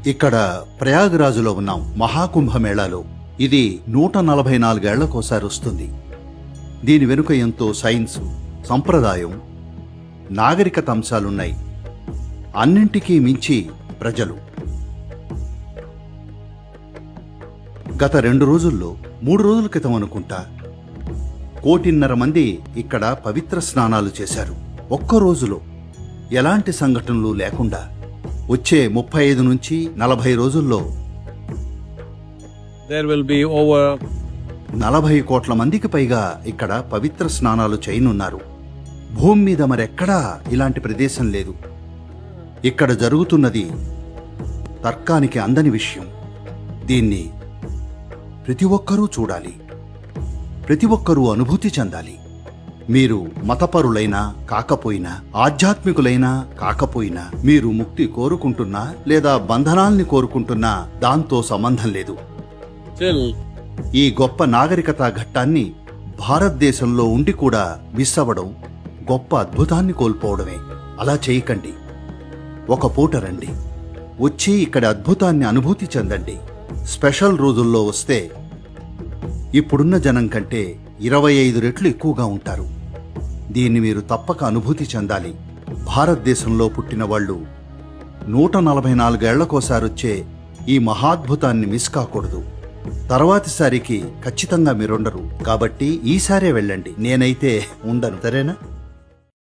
ఇక్కడ ప్రయాగరాజులో ఉన్నాం, మహాకుంభమేళాలో. ఇది 144 ఏళ్లకోసారి వస్తుంది. దీని వెనుక ఎంతో సైన్స్, సంప్రదాయం, నాగరికత అంశాలున్నాయి. అన్నింటికీ మించి ప్రజలు. గత 2 రోజుల్లో 3 రోజుల క్రితం అనుకుంటా 1.5 కోటి మంది ఇక్కడ పవిత్ర స్నానాలు చేశారు. ఒక్క రోజులో ఎలాంటి సంఘటనలు లేకుండా. వచ్చే 35 నుంచి 40 రోజుల్లో there will be over 40 కోట్ల మందికి పైగా ఇక్కడ పవిత్ర స్నానాలు చేయనున్నారు. భూమి మీద మరెక్కడా ఇలాంటి ప్రదేశం లేదు. ఇక్కడ జరుగుతున్నది తర్కానికి అందని విషయం. దీన్ని ప్రతి ఒక్కరూ చూడాలి, ప్రతి ఒక్కరూ అనుభూతి చెందాలి. మీరు మతపరులైనా కాకపోయినా, ఆధ్యాత్మికులైనా కాకపోయినా, మీరు ముక్తి కోరుకుంటున్నా లేదా బంధనాల్ని కోరుకుంటున్నా దాంతో సంబంధం లేదు. till ఈ గొప్ప నాగరికతా ఘట్టాన్ని భారతదేశంలో ఉండి కూడా మిస్ అవ్వడం గొప్ప అద్భుతాన్ని కోల్పోవడమే. అలా చేయకండి. ఒక పూట రండి, వచ్చి ఇక్కడ అద్భుతాన్ని అనుభూతి చెందండి. స్పెషల్ రోజుల్లో వస్తే ఇప్పుడున్న జనం కంటే 25 రెట్లు ఎక్కువగా ఉంటారు. దీన్ని మీరు తప్పక అనుభూతి చెందాలి. భారతదేశంలో పుట్టిన వాళ్ళు 144 ఏళ్లకోసారొచ్చే ఈ మహాద్భుతాన్ని మిస్ కాకూడదు. తర్వాతిసారికి ఖచ్చితంగా మీరుండరు. కాబట్టి ఈసారే వెళ్ళండి. నేనైతే ఉండను. సరేనా?